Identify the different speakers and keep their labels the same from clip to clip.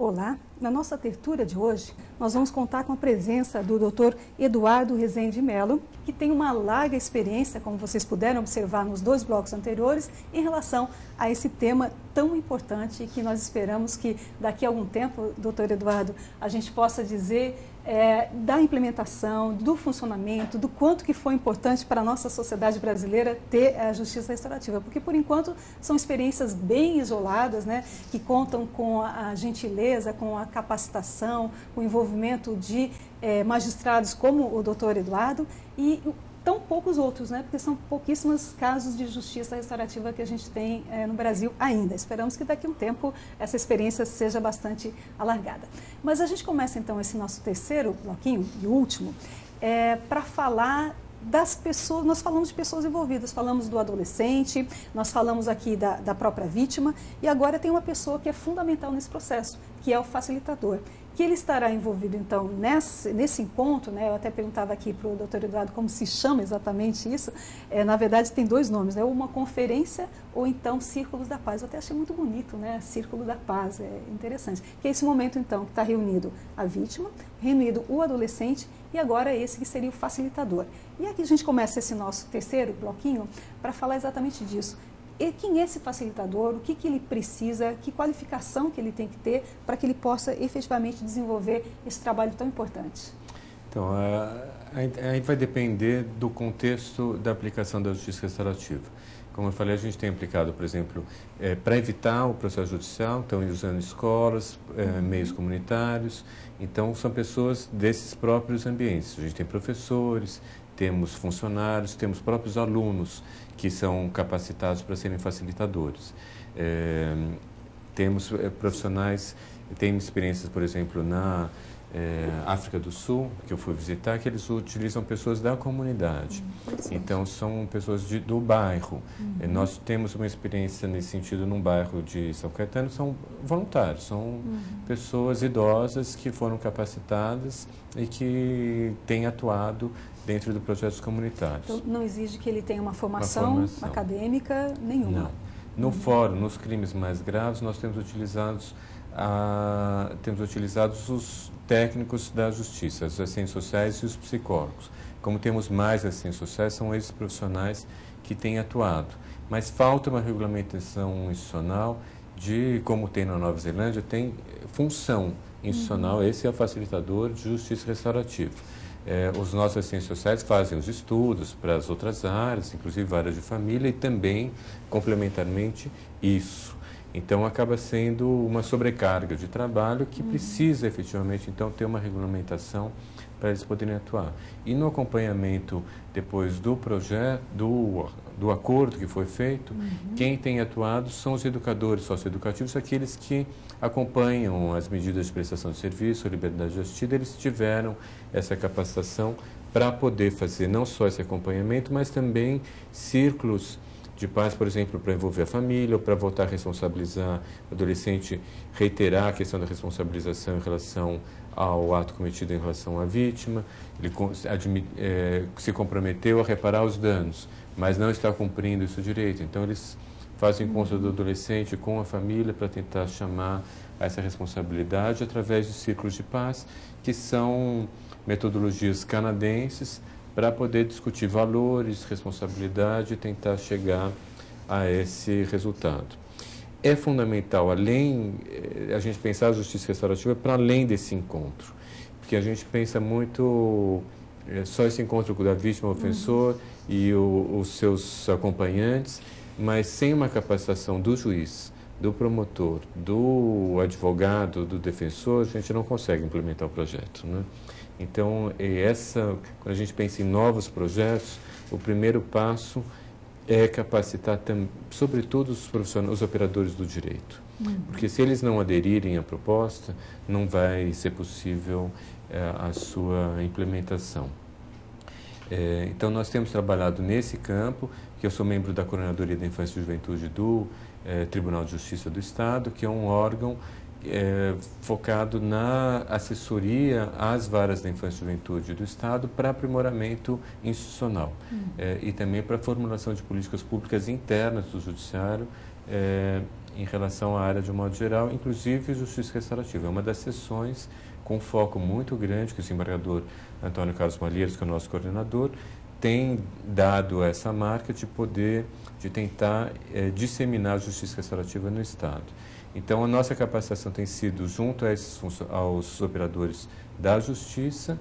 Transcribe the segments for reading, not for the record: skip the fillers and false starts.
Speaker 1: Olá, na nossa tertúlia de hoje, nós vamos contar com a presença do Dr. Eduardo Rezende Melo, que tem uma larga experiência, como vocês puderam observar nos 2 blocos anteriores, em relação a esse tema tão importante que nós esperamos que daqui a algum tempo, Dr. Eduardo, a gente possa dizer da implementação, do funcionamento, do quanto que foi importante para a nossa sociedade brasileira ter a justiça restaurativa, porque por enquanto são experiências bem isoladas, né, que contam com a gentileza, com a capacitação, com o envolvimento de magistrados como o doutor Eduardo e tão poucos outros, né, porque são pouquíssimos casos de justiça restaurativa que a gente tem no Brasil ainda. Esperamos que daqui a um tempo essa experiência seja bastante alargada. Mas a gente começa então esse nosso terceiro bloquinho e último para falar das pessoas. Nós falamos de pessoas envolvidas, falamos do adolescente, nós falamos aqui da própria vítima e agora tem uma pessoa que é fundamental nesse processo, que é o facilitador, que ele estará envolvido então nesse encontro, né? Eu até perguntava aqui para o doutor Eduardo como se chama exatamente isso, na verdade tem 2 nomes, né? Uma conferência ou então Círculos da Paz. Eu até achei muito bonito, né? Círculo da Paz, é interessante, que é esse momento então que está reunido a vítima, reunido o adolescente e agora esse que seria o facilitador. E aqui a gente começa esse nosso terceiro bloquinho para falar exatamente disso. E quem é esse facilitador, o que ele precisa, que qualificação que ele tem que ter para que ele possa efetivamente desenvolver esse trabalho tão importante?
Speaker 2: Então, aí vai depender do contexto da aplicação da justiça restaurativa. Como eu falei, a gente tem aplicado, por exemplo, para evitar o processo judicial, então usando escolas, meios comunitários, então são pessoas desses próprios ambientes. A gente tem professores, temos funcionários, temos próprios alunos que são capacitados para serem facilitadores. Temos profissionais, tem experiências, por exemplo, na África do Sul, que eu fui visitar, que eles utilizam pessoas da comunidade. Então, são pessoas do bairro. Nós temos uma experiência nesse sentido num bairro de São Caetano, são voluntários, são pessoas idosas que foram capacitadas e que têm atuado dentro de projetos comunitários.
Speaker 1: Então, não exige que ele tenha uma formação acadêmica nenhuma?
Speaker 2: Não. No fórum, nos crimes mais graves, nós temos utilizados os técnicos da justiça, os assistentes sociais e os psicólogos. Como temos mais assistentes sociais, são esses profissionais que têm atuado. Mas falta uma regulamentação institucional de, como tem na Nova Zelândia, tem função institucional, esse é o facilitador de justiça restaurativa. Os nossos assistentes sociais fazem os estudos para as outras áreas, inclusive áreas de família, e também, complementarmente, isso. Então, acaba sendo uma sobrecarga de trabalho que precisa, efetivamente, então, ter uma regulamentação para eles poderem atuar. E no acompanhamento, depois do projeto, do acordo que foi feito, quem tem atuado são os educadores socioeducativos, aqueles que acompanham as medidas de prestação de serviço, a liberdade assistida, eles tiveram essa capacitação para poder fazer não só esse acompanhamento, mas também círculos de paz, por exemplo, para envolver a família, ou para voltar a responsabilizar o adolescente, reiterar a questão da responsabilização em relação ao ato cometido em relação à vítima, ele se comprometeu a reparar os danos, mas não está cumprindo isso direito. Então, eles fazem encontro do adolescente com a família para tentar chamar a essa responsabilidade através de círculos de paz, que são metodologias canadenses, para poder discutir valores, responsabilidade e tentar chegar a esse resultado. É fundamental, a gente pensar a justiça restaurativa para além desse encontro, porque a gente pensa muito só esse encontro da vítima, o ofensor e os seus acompanhantes, mas sem uma capacitação do juiz, do promotor, do advogado, do defensor, a gente não consegue implementar o projeto, né? Então, quando a gente pensa em novos projetos, o primeiro passo é capacitar, sobretudo, os operadores do direito. Porque se eles não aderirem à proposta, não vai ser possível a sua implementação. Então, nós temos trabalhado nesse campo, que eu sou membro da Coordenadoria da Infância e Juventude do Tribunal de Justiça do Estado, que é um órgão focado na assessoria às varas da infância e juventude do Estado para aprimoramento institucional e também para a formulação de políticas públicas internas do Judiciário em relação à área de um modo geral, inclusive justiça restaurativa. É uma das sessões com foco muito grande que o desembargador Antônio Carlos Malheiros, que é o nosso coordenador, tem dado essa marca de tentar disseminar a justiça restaurativa no Estado. Então, a nossa capacitação tem sido junto aos operadores da Justiça,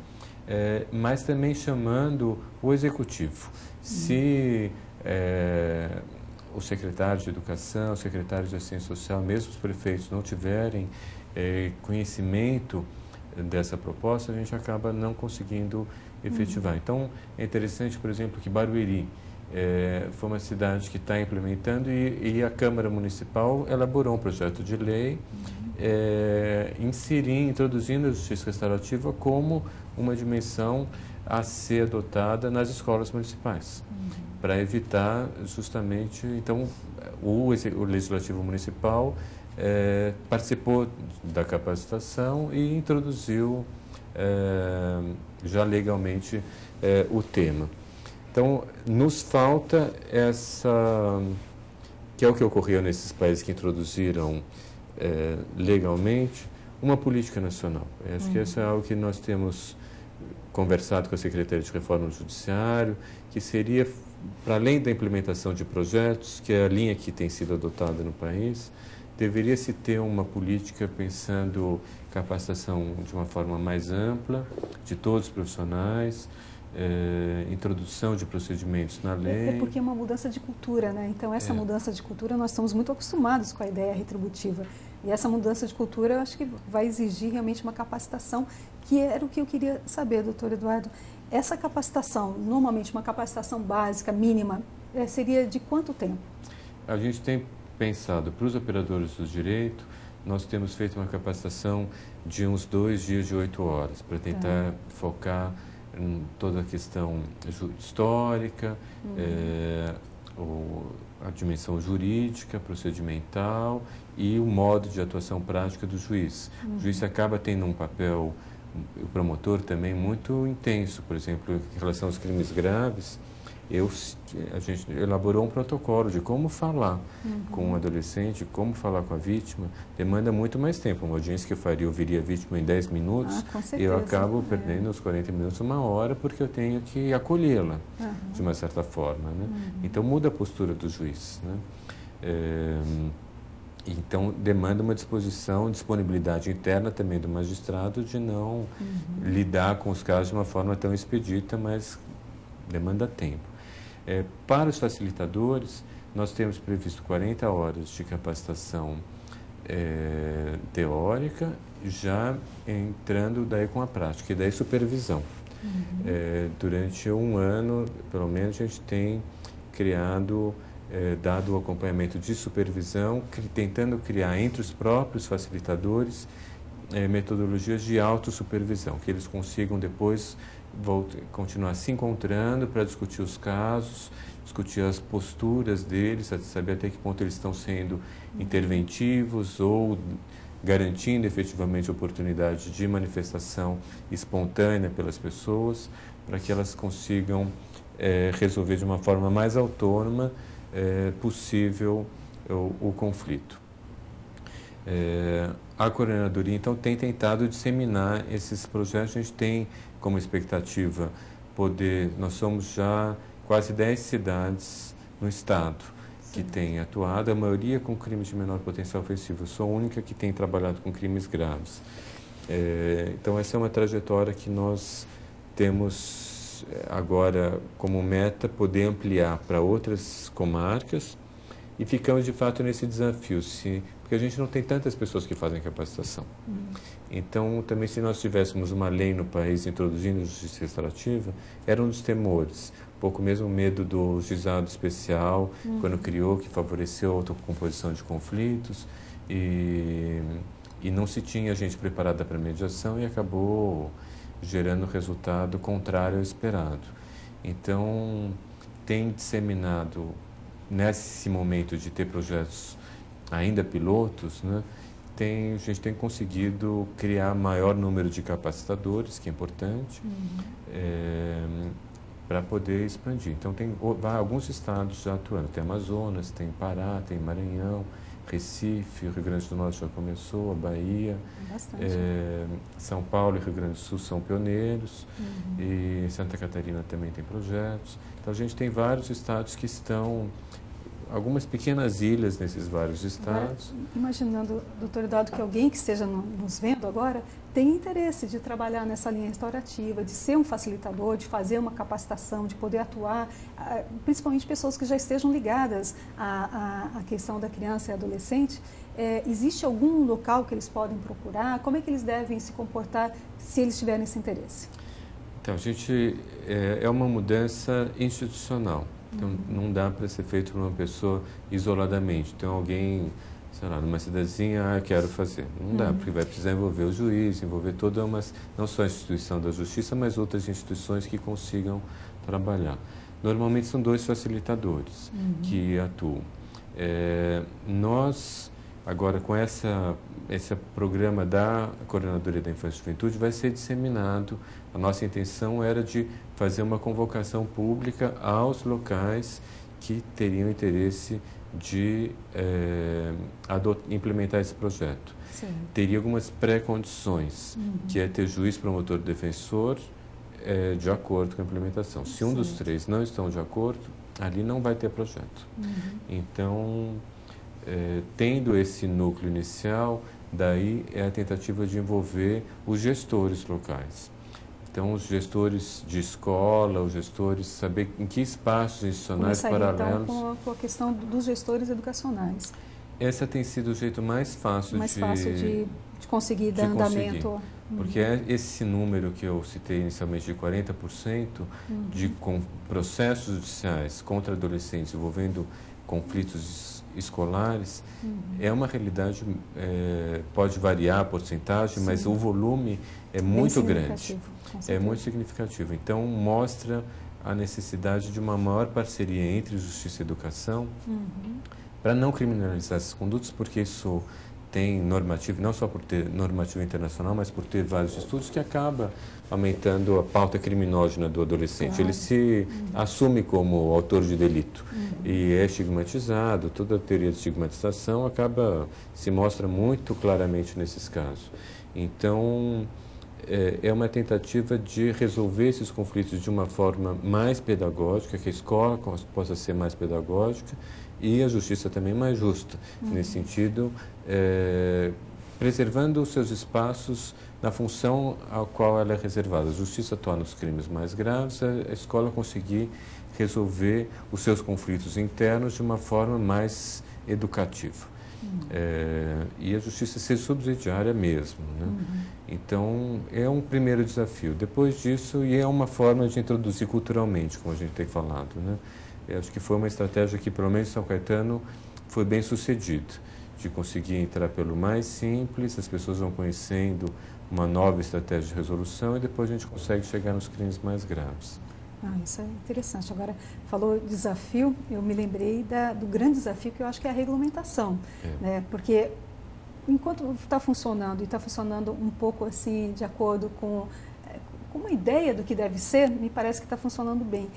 Speaker 2: mas também chamando o Executivo. Se o secretário de Educação, o secretário de Assistência Social, mesmo os prefeitos não tiverem conhecimento dessa proposta, a gente acaba não conseguindo efetivar. Então, é interessante, por exemplo, que Barueri foi uma cidade que está implementando e a Câmara Municipal elaborou um projeto de lei introduzindo a justiça restaurativa como uma dimensão a ser adotada nas escolas municipais, para evitar justamente, então, o Legislativo Municipal participou da capacitação e introduziu já legalmente o tema. Então, nos falta que é o que ocorreu nesses países que introduziram legalmente, uma política nacional. Acho que isso é algo que nós temos conversado com a Secretaria de Reforma do Judiciário, que seria, para além da implementação de projetos, que é a linha que tem sido adotada no país, deveria-se ter uma política pensando capacitação de uma forma mais ampla, de todos os profissionais, introdução de procedimentos na lei.
Speaker 1: É porque é uma mudança de cultura, né? Então, essa mudança de cultura, nós estamos muito acostumados com a ideia retributiva. E essa mudança de cultura, eu acho que vai exigir realmente uma capacitação, que era o que eu queria saber, doutor Eduardo. Essa capacitação, normalmente uma capacitação básica, mínima, seria de quanto tempo?
Speaker 2: A gente tem pensado, para os operadores do direito, nós temos feito uma capacitação de uns 2 dias de 8 horas, para tentar focar em toda a questão histórica, a dimensão jurídica, procedimental e o modo de atuação prática do juiz. O juiz acaba tendo um papel, o promotor também, muito intenso. Por exemplo, em relação aos crimes graves, a gente elaborou um protocolo de como falar com um adolescente, como falar com a vítima. Demanda muito mais tempo. Uma audiência que eu viria a vítima em 10 minutos, e eu acabo perdendo os 40 minutos, 1 hora, porque eu tenho que acolhê-la, de uma certa forma, né? Então, muda a postura do juiz, né? Então, demanda uma disponibilidade interna também do magistrado de não lidar com os casos de uma forma tão expedita, mas demanda tempo. Para os facilitadores, nós temos previsto 40 horas de capacitação teórica, já entrando daí com a prática, e daí supervisão. Durante 1 ano, pelo menos, a gente tem criado, dado o acompanhamento de supervisão, tentando criar entre os próprios facilitadores metodologias de autossupervisão, que eles consigam depois continuar se encontrando para discutir os casos, discutir as posturas deles, saber até que ponto eles estão sendo interventivos ou garantindo efetivamente a oportunidade de manifestação espontânea pelas pessoas, para que elas consigam resolver de uma forma mais autônoma possível o conflito. A coordenadoria, então, tem tentado disseminar esses projetos. A gente tem como expectativa nós somos já quase 10 cidades no estado que têm atuado, a maioria com crimes de menor potencial ofensivo. Eu sou a única que tem trabalhado com crimes graves. Então, essa é uma trajetória que nós temos agora como meta, poder ampliar para outras comarcas, e ficamos de fato nesse desafio, porque a gente não tem tantas pessoas que fazem capacitação. Então, também, se nós tivéssemos uma lei no país introduzindo justiça restaurativa, era um dos temores, um pouco mesmo o medo do juizado especial, quando criou, que favoreceu a autocomposição de conflitos, e não se tinha gente preparada para a mediação, e acabou gerando resultado contrário ao esperado. Então, tem disseminado, nesse momento de ter projetos ainda pilotos, né, a gente tem conseguido criar maior número de capacitadores, que é importante, para poder expandir. Então, tem alguns estados já atuando. Tem Amazonas, tem Pará, tem Maranhão, Recife, o Rio Grande do Norte já começou, a Bahia, São Paulo e Rio Grande do Sul são pioneiros, e Santa Catarina também tem projetos. Então, a gente tem vários estados que estão, algumas pequenas ilhas nesses vários estados.
Speaker 1: Imaginando, doutor Eduardo, que alguém que esteja nos vendo agora tem interesse de trabalhar nessa linha restaurativa, de ser um facilitador, de fazer uma capacitação, de poder atuar, principalmente pessoas que já estejam ligadas à questão da criança e adolescente. Existe algum local que eles podem procurar? Como é que eles devem se comportar se eles tiverem esse interesse?
Speaker 2: Então, a gente é uma mudança institucional. Então, não dá para ser feito por uma pessoa isoladamente. Então, alguém, sei lá, numa cidadezinha, quero fazer. Não dá, porque vai precisar envolver o juiz, envolver toda uma, não só a instituição da justiça, mas outras instituições que consigam trabalhar. Normalmente são 2 facilitadores que atuam. Nós, agora, com esse programa da Coordenadoria da Infância e Juventude, vai ser disseminado. A nossa intenção era de fazer uma convocação pública aos locais que teriam interesse de implementar esse projeto.
Speaker 1: Sim.
Speaker 2: Teria algumas pré-condições, que é ter juiz, promotor, defensor, de acordo com a implementação. Se um dos 3 não estão de acordo, ali não vai ter projeto. Então, tendo esse núcleo inicial, daí é a tentativa de envolver os gestores locais. Então, os gestores de escola, os gestores, saber em que espaços institucionais paralelos...
Speaker 1: Então, com a questão dos gestores educacionais.
Speaker 2: Essa tem sido o jeito mais fácil
Speaker 1: de conseguir dar andamento.
Speaker 2: Porque esse número que eu citei inicialmente de 40% com processos judiciais contra adolescentes envolvendo conflitos escolares, é uma realidade, pode variar a porcentagem, mas o volume é muito grande. É muito significativo. Então, mostra a necessidade de uma maior parceria entre justiça e educação para não criminalizar essas condutas, porque isso tem normativo, não só por ter normativo internacional, mas por ter vários estudos que acaba aumentando a pauta criminógena do adolescente. Claro. Ele se assume como autor de delito e é estigmatizado. Toda a teoria de estigmatização se mostra muito claramente nesses casos. Então, é uma tentativa de resolver esses conflitos de uma forma mais pedagógica, que a escola possa ser mais pedagógica e a justiça também mais justa, nesse sentido, preservando os seus espaços na função ao qual ela é reservada. A justiça atua nos crimes mais graves, a escola conseguir resolver os seus conflitos internos de uma forma mais educativa. E a justiça ser subsidiária mesmo, né? Então, é um primeiro desafio. Depois disso, e é uma forma de introduzir culturalmente, como a gente tem falado, né? Eu acho que foi uma estratégia que, pelo menos em São Caetano, foi bem sucedida, de conseguir entrar pelo mais simples, as pessoas vão conhecendo uma nova estratégia de resolução e depois a gente consegue chegar nos crimes mais graves.
Speaker 1: Isso é interessante. Agora, falou desafio, eu me lembrei do grande desafio que eu acho que é a regulamentação, né? Porque enquanto está funcionando e está funcionando um pouco assim de acordo com uma ideia do que deve ser, me parece que está funcionando bem.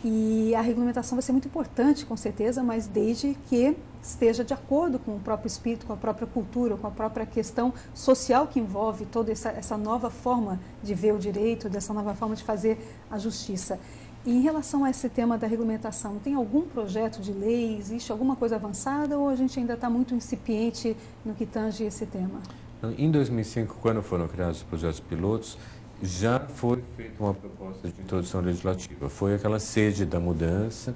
Speaker 1: E a regulamentação vai ser muito importante, com certeza, mas desde que esteja de acordo com o próprio espírito, com a própria cultura, com a própria questão social que envolve toda essa nova forma de ver o direito, dessa nova forma de fazer a justiça. E em relação a esse tema da regulamentação, tem algum projeto de lei, existe alguma coisa avançada ou a gente ainda está muito incipiente no que tange esse tema?
Speaker 2: Em 2005, quando foram criados os projetos pilotos, já foi feita uma proposta de introdução legislativa. Foi aquela sede da mudança,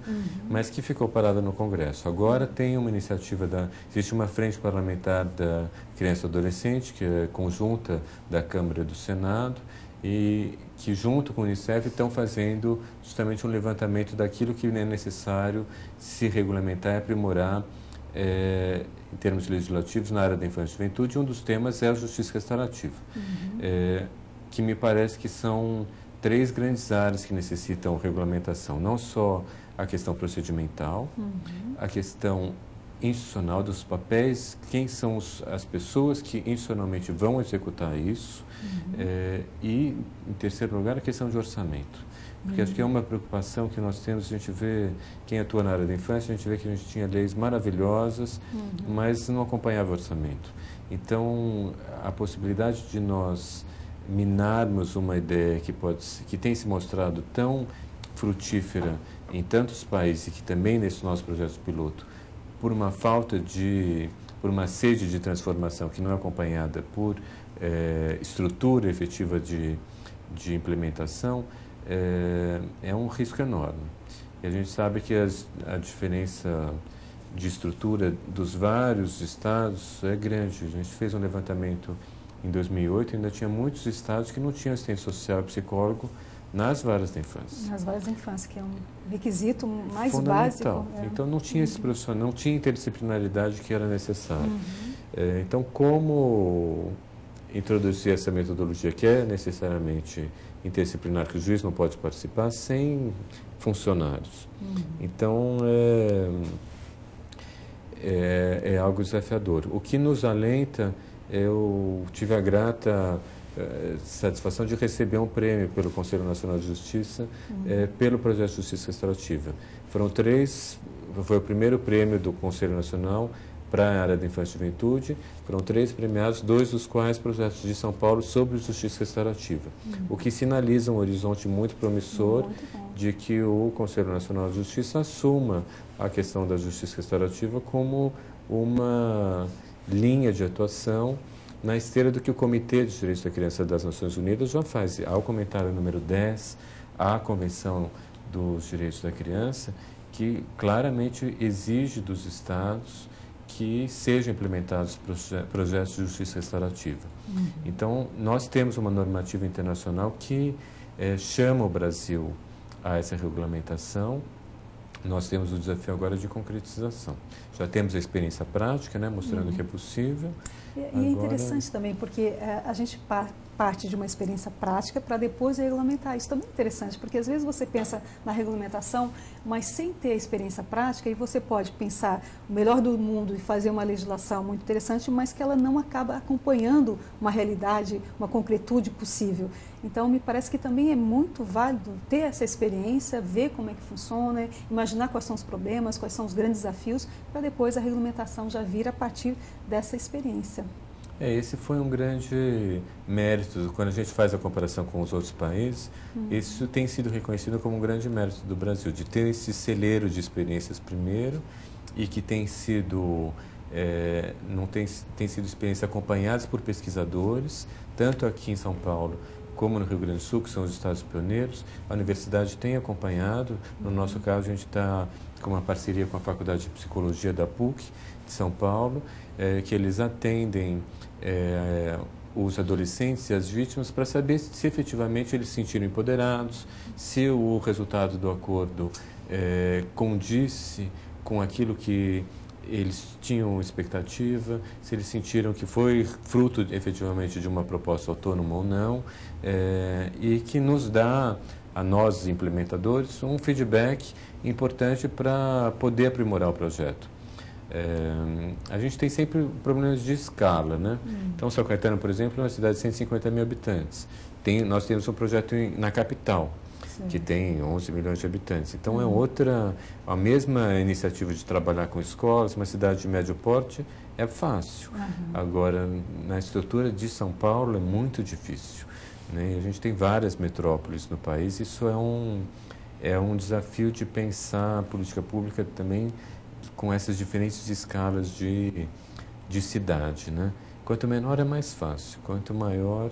Speaker 2: mas que ficou parada no Congresso. Agora tem uma iniciativa existe uma frente parlamentar da criança e adolescente, que é conjunta da Câmara e do Senado, e que junto com o Unicef estão fazendo justamente um levantamento daquilo que é necessário se regulamentar e aprimorar em termos legislativos na área da infância e juventude. Um dos temas é a justiça restaurativa. Que me parece que são 3 grandes áreas que necessitam regulamentação. Não só a questão procedimental, a questão institucional, dos papéis, quem são as pessoas que institucionalmente vão executar isso, e, em terceiro lugar, a questão de orçamento. Porque acho que é uma preocupação que nós temos, a gente vê, quem atua na área da infância, a gente vê que a gente tinha leis maravilhosas, mas não acompanhava o orçamento. Então, a possibilidade de nós minarmos uma ideia que tem se mostrado tão frutífera em tantos países e que também nesse nosso projeto piloto, por uma por uma sede de transformação que não é acompanhada por estrutura efetiva de implementação, é um risco enorme. E a gente sabe que a diferença de estrutura dos vários estados é grande. A gente fez um levantamento em 2008, ainda tinha muitos estados que não tinham assistente social e psicólogo nas varas da infância.
Speaker 1: Nas varas da infância, que é um requisito mais
Speaker 2: fundamental.
Speaker 1: básico.
Speaker 2: Então não tinha esse profissional, não tinha interdisciplinaridade que era necessária. Então, como introduzir essa metodologia que é necessariamente interdisciplinar, que o juiz não pode participar sem funcionários? Então, é algo desafiador. O que nos alenta, eu tive a grata satisfação de receber um prêmio pelo Conselho Nacional de Justiça pelo projeto de Justiça Restaurativa. Foi o primeiro prêmio do Conselho Nacional para a área da infância e juventude. Foram 3 premiados, 2 dos quais projetos de São Paulo sobre justiça restaurativa, o que sinaliza um horizonte muito promissor de que o Conselho Nacional de Justiça assuma a questão da justiça restaurativa como uma linha de atuação na esteira do que o Comitê de Direitos da Criança das Nações Unidas já faz. Há o comentário número 10, há a Convenção dos Direitos da Criança, que claramente exige dos Estados que sejam implementados projetos de justiça restaurativa. Então, nós temos uma normativa internacional que chama o Brasil a essa regulamentação. Nós temos o desafio agora de concretização. Já temos a experiência prática, né, mostrando que é possível.
Speaker 1: E é interessante também, porque a gente parte de uma experiência prática para depois regulamentar. Isso também é interessante, porque às vezes você pensa na regulamentação, mas sem ter a experiência prática, e você pode pensar o melhor do mundo e fazer uma legislação muito interessante, mas que ela não acaba acompanhando uma realidade, uma concretude possível. Então, me parece que também é muito válido ter essa experiência, ver como é que funciona, imaginar quais são os problemas, quais são os grandes desafios, para depois a regulamentação já vir a partir dessa experiência.
Speaker 2: Esse foi um grande mérito. Quando a gente faz a comparação com os outros países, isso tem sido reconhecido como um grande mérito do Brasil, de ter esse celeiro de experiências primeiro, e que tem sido experiências acompanhadas por pesquisadores, tanto aqui em São Paulo como no Rio Grande do Sul, que são os estados pioneiros. A universidade tem acompanhado. No nosso caso, a gente está com uma parceria com a Faculdade de Psicologia da PUC de São Paulo, que eles atendem os adolescentes e as vítimas para saber se efetivamente eles se sentiram empoderados, se o resultado do acordo condisse com aquilo que eles tinham expectativa, se eles sentiram que foi fruto efetivamente de uma proposta autônoma ou não, e que nos dá, a nós implementadores, um feedback importante para poder aprimorar o projeto. A gente tem sempre problemas de escala, né? Então, São Caetano, por exemplo, é uma cidade de 150 mil habitantes. Nós temos um projeto na capital, que tem 11 milhões de habitantes. Então, a mesma iniciativa de trabalhar com escolas, uma cidade de médio porte, é fácil. Agora, na estrutura de São Paulo, é muito difícil, né? A gente tem várias metrópoles no país, isso é um desafio de pensar a política pública também com essas diferentes escalas de cidade, né? Quanto menor é mais fácil, quanto maior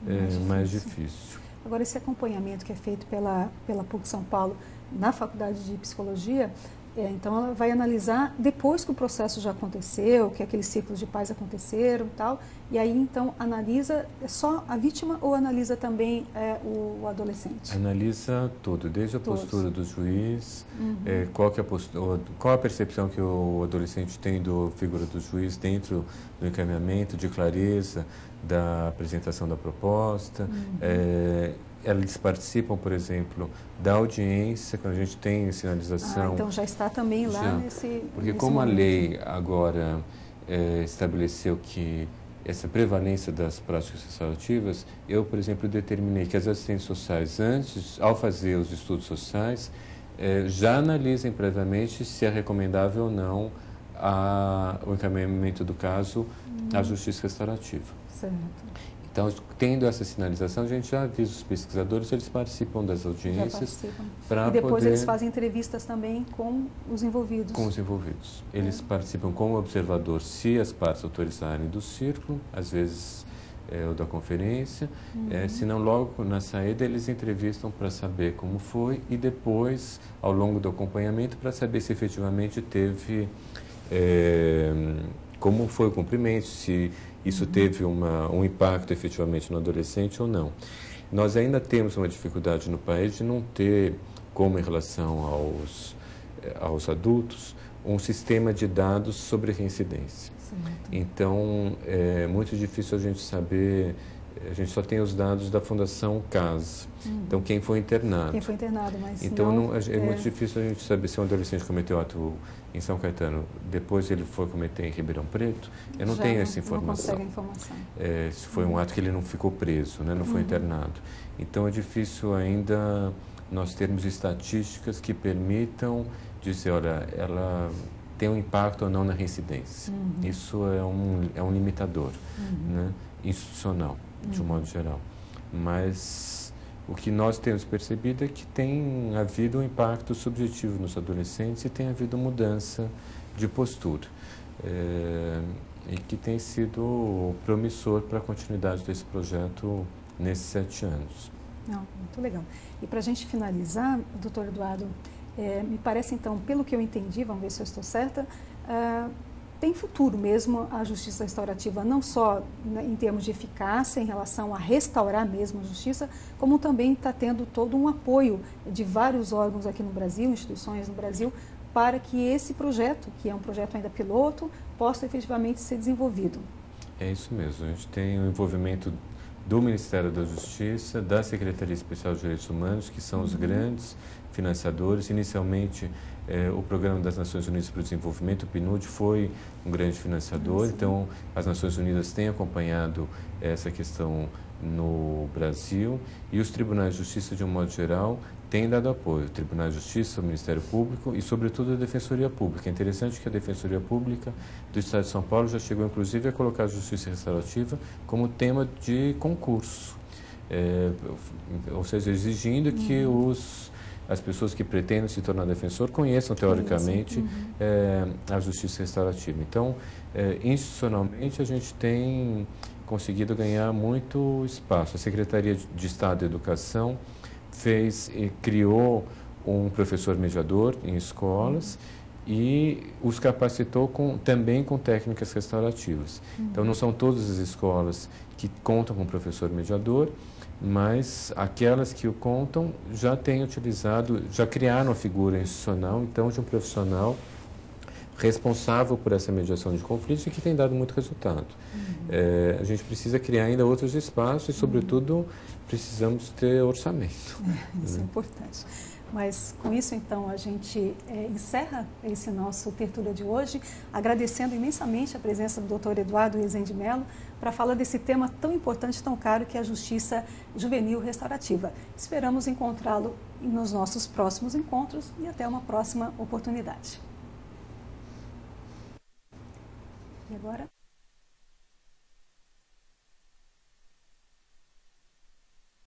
Speaker 2: é mais difícil.
Speaker 1: Agora, esse acompanhamento que é feito pela PUC São Paulo na Faculdade de Psicologia, então ela vai analisar depois que o processo já aconteceu, que aqueles ciclos de paz aconteceram e tal, e aí então analisa só a vítima ou analisa também o adolescente?
Speaker 2: Analisa tudo, desde a postura do juiz, qual a percepção que o adolescente tem da figura do juiz dentro do encaminhamento, de clareza da apresentação da proposta, eles participam, por exemplo, da audiência, quando a gente tem sinalização.
Speaker 1: Então já está também lá nesse.
Speaker 2: Porque
Speaker 1: nesse
Speaker 2: como
Speaker 1: momento.
Speaker 2: a lei agora estabeleceu que essa prevalência das práticas restaurativas, eu, por exemplo, determinei que as assistentes sociais, antes, ao fazer os estudos sociais, já analisem previamente se é recomendável ou não o encaminhamento do caso à justiça restaurativa.
Speaker 1: Certo.
Speaker 2: Então, tendo essa sinalização, a gente já avisa os pesquisadores, eles participam das audiências.
Speaker 1: E depois eles fazem entrevistas também com os envolvidos.
Speaker 2: Com os envolvidos. Eles participam como observador, se as partes autorizarem, do círculo, às vezes ou da conferência. Se não, logo na saída, eles entrevistam para saber como foi e depois, ao longo do acompanhamento, para saber se efetivamente teve... como foi o cumprimento, se isso teve um impacto efetivamente no adolescente ou não. Nós ainda temos uma dificuldade no país de não ter, como em relação aos adultos, um sistema de dados sobre reincidência.
Speaker 1: Certo.
Speaker 2: Então, é muito difícil a gente saber, a gente só tem os dados da Fundação CAS, então quem foi internado.
Speaker 1: Quem foi internado, mas
Speaker 2: então
Speaker 1: não,
Speaker 2: é muito difícil a gente saber se um adolescente cometeu ato em São Caetano, depois ele foi cometer em Ribeirão Preto, eu não tenho essa informação.
Speaker 1: Não consegue a informação.
Speaker 2: Se foi um ato que ele não ficou preso, né, não foi internado. Então é difícil ainda nós termos estatísticas que permitam dizer, olha, ela tem um impacto ou não na reincidência. Isso é um limitador, né, institucional, de um modo geral. Mas o que nós temos percebido é que tem havido um impacto subjetivo nos adolescentes e tem havido mudança de postura. E que tem sido promissor para a continuidade desse projeto nesses 7 anos.
Speaker 1: Não, muito legal. E para a gente finalizar, doutor Eduardo, me parece então, pelo que eu entendi, vamos ver se eu estou certa, tem futuro mesmo a justiça restaurativa, não só em termos de eficácia em relação a restaurar mesmo a justiça, como também está tendo todo um apoio de vários órgãos aqui no Brasil, instituições no Brasil, para que esse projeto, que é um projeto ainda piloto, possa efetivamente ser desenvolvido.
Speaker 2: É isso mesmo, a gente tem o envolvimento do Ministério da Justiça, da Secretaria Especial de Direitos Humanos, que são os grandes financiadores. Inicialmente, o Programa das Nações Unidas para o Desenvolvimento, o PNUD, foi um grande financiador. Então, as Nações Unidas têm acompanhado essa questão no Brasil e os tribunais de justiça, de um modo geral, têm dado apoio. O Tribunal de Justiça, o Ministério Público e, sobretudo, a Defensoria Pública. É interessante que a Defensoria Pública do Estado de São Paulo já chegou, inclusive, a colocar a justiça restaurativa como tema de concurso. Ou seja, exigindo que as pessoas que pretendem se tornar defensor conheçam, teoricamente, a justiça restaurativa. Então, institucionalmente, a gente tem conseguido ganhar muito espaço. A Secretaria de Estado de Educação criou um professor mediador em escolas e os capacitou também com técnicas restaurativas. Então, não são todas as escolas que contam com professor mediador, mas aquelas que o contam já têm utilizado, já criaram a figura institucional, então, de um profissional responsável por essa mediação de conflitos e que tem dado muito resultado. A gente precisa criar ainda outros espaços e, sobretudo, precisamos ter orçamento.
Speaker 1: Isso é importante. Mas com isso, então, a gente encerra esse nosso Tertúlia de hoje, agradecendo imensamente a presença do Dr. Eduardo Rezende Mello para falar desse tema tão importante, tão caro, que é a justiça juvenil restaurativa. Esperamos encontrá-lo nos nossos próximos encontros e até uma próxima oportunidade. E agora?